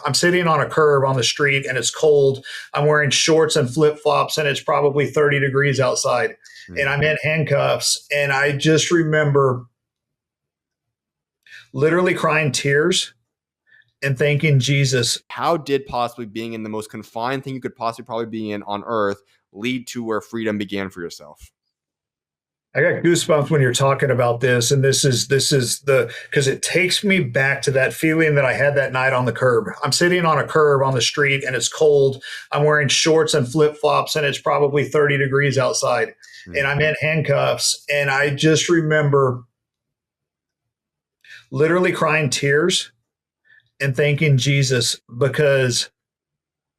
I'm sitting on a curb on the street and it's cold. I'm wearing shorts and flip flops and it's probably 30 degrees outside and I'm in handcuffs. And I just remember literally crying tears and thanking Jesus. How did possibly being in the most confined thing you could possibly probably be in on earth lead to where freedom began for yourself? I got goosebumps when you're talking about this, and this is the because it takes me back to that feeling that I had that night on the curb. I'm sitting on a curb on the street, and it's cold. I'm wearing shorts and flip flops, and it's probably 30 degrees outside, and I'm in handcuffs. And I just remember literally crying tears and thanking Jesus because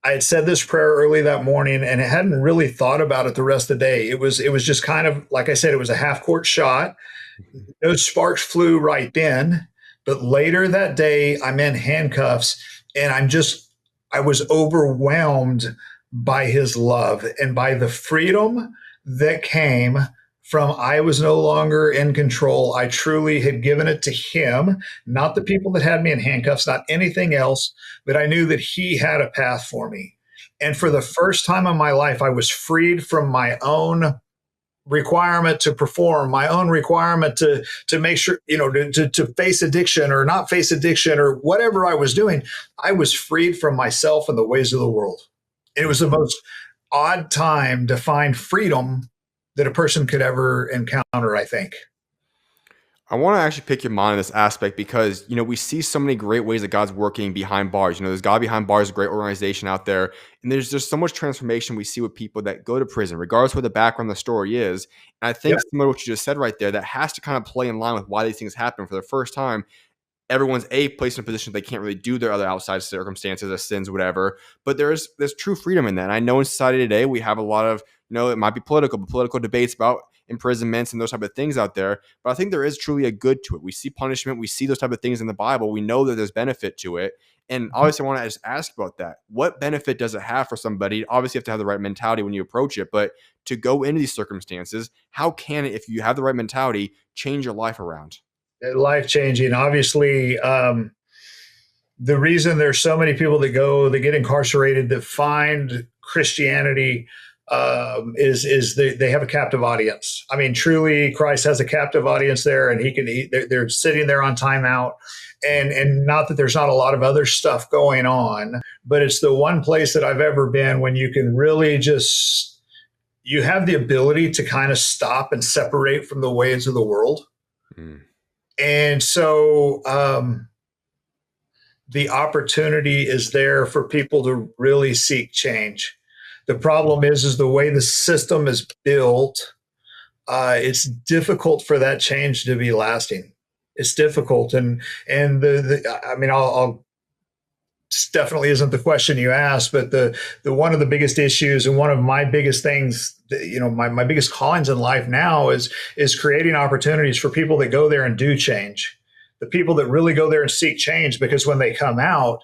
I had said this prayer early that morning and I hadn't really thought about it the rest of the day. It was just kind of like I said, it was a half court shot. No sparks flew right then, but later that day I'm in handcuffs and I was overwhelmed by his love and by the freedom that came from I was no longer in control. I truly had given it to him, not the people that had me in handcuffs, not anything else, but I knew that he had a path for me. And for the first time in my life, I was freed from my own requirement to perform, my own requirement to make sure, to face addiction or not face addiction or whatever I was doing. I was freed from myself and the ways of the world. And it was the most odd time to find freedom that a person could ever encounter, I think. I want to actually pick your mind on this aspect because, we see so many great ways that God's working behind bars. There's God Behind Bars, a great organization out there. And there's just so much transformation we see with people that go to prison, regardless of what the background of the story is. And I think similar to what you just said right there, that has to kind of play in line with why these things happen. For the first time, everyone's placed in a position they can't really do their other outside circumstances or sins, whatever. But there's true freedom in that. And I know in society today, we have a lot of, it might be political debates about imprisonments and those type of things out there. But I think there is truly a good to it. We see punishment. We see those type of things in the Bible. We know that there's benefit to it. And obviously, I want to just ask about that. What benefit does it have for somebody? Obviously, you have to have the right mentality when you approach it. But to go into these circumstances, how can it, if you have the right mentality, change your life around? Life changing. Obviously, the reason there's so many people that get incarcerated that find Christianity is they have a captive audience. I mean, truly, Christ has a captive audience there, and they're sitting there on timeout. And not that there's not a lot of other stuff going on, but it's the one place that I've ever been when you can really you have the ability to kind of stop and separate from the ways of the world. And so the opportunity is there for people to really seek change. The problem is the way the system is built, it's difficult for that change to be lasting. It's difficult. And I'll this definitely isn't the question you asked, but the one of the biggest issues and one of my biggest things, my biggest callings in life now is creating opportunities for people that go there and do change. The people that really go there and seek change, because when they come out,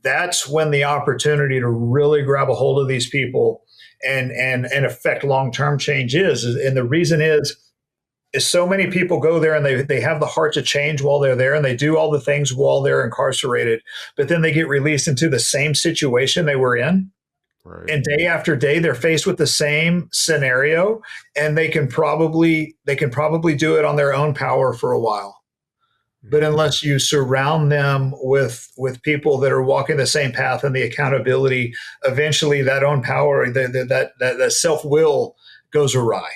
that's when the opportunity to really grab a hold of these people and affect long-term change is. And the reason is so many people go there and they have the heart to change while they're there and they do all the things while they're incarcerated, but then they get released into the same situation they were in. Right. And day after day, they're faced with the same scenario, and they can probably do it on their own power for a while. But unless you surround them with people that are walking the same path and the accountability, eventually that own power, that self-will goes awry.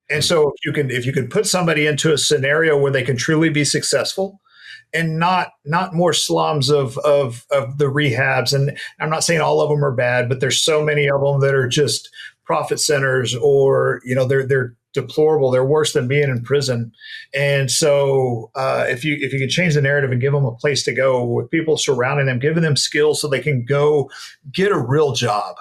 And so if you can put somebody into a scenario where they can truly be successful and not more slums of the rehabs, and I'm not saying all of them are bad, but there's so many of them that are just profit centers, or they're deplorable. They're worse than being in prison. And so if you can change the narrative and give them a place to go with people surrounding them, giving them skills so they can go get a real job,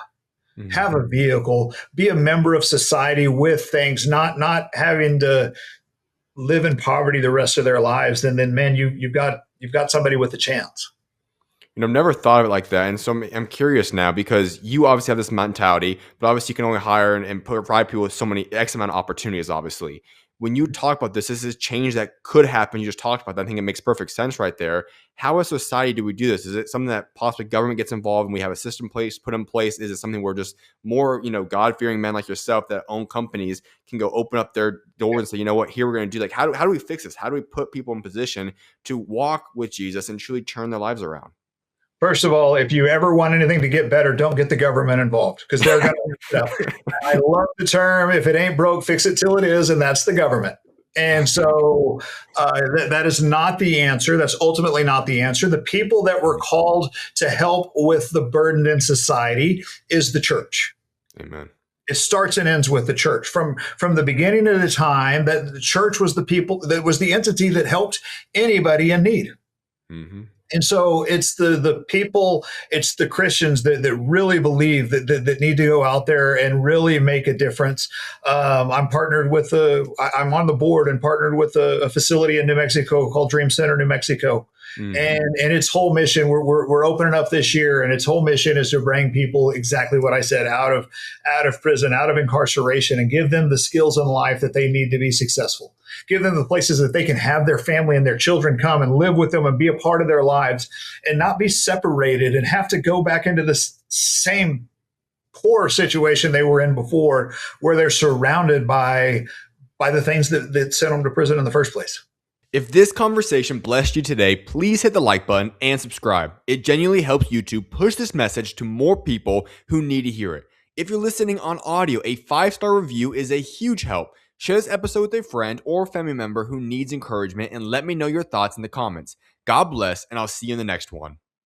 have a vehicle, be a member of society with things, not having to live in poverty the rest of their lives, then man, you've got somebody with a chance. I've never thought of it like that. And so I'm curious now, because you obviously have this mentality, but obviously you can only hire and provide people with so many X amount of opportunities, obviously. When you talk about this is change that could happen. You just talked about that. I think it makes perfect sense right there. How as society do we do this? Is it something that possibly government gets involved and we have a system put in place? Is it something where just more, God-fearing men like yourself that own companies can go open up their doors and say, you know what, here we're going to do, like, how do we fix this? How do we put people in position to walk with Jesus and truly turn their lives around? First of all, if you ever want anything to get better, don't get the government involved because they're going to mess it up. I love the term, if it ain't broke, fix it till it is, and that's the government. And so that is not the answer. That's ultimately not the answer. The people that were called to help with the burden in society is the church. Amen. It starts and ends with the church. From the beginning of the time, that the church was the people, that was the entity that helped anybody in need. Mm-hmm. And so it's the people, it's the Christians that really believe that need to go out there and really make a difference. I'm partnered with I'm on the board and partnered with a facility in New Mexico called Dream Center, New Mexico. Mm-hmm. And its whole mission, we're opening up this year, and its whole mission is to bring people exactly what I said, out of prison, out of incarceration, and give them the skills in life that they need to be successful. Give them the places that they can have their family and their children come and live with them and be a part of their lives and not be separated and have to go back into the same poor situation they were in before, where they're surrounded by the things that sent them to prison in the first place. If this conversation blessed you today, please hit the like button and subscribe. It genuinely helps YouTube push this message to more people who need to hear it. If you're listening on audio, a 5-star review is a huge help. Share this episode with a friend or family member who needs encouragement and let me know your thoughts in the comments. God bless, and I'll see you in the next one.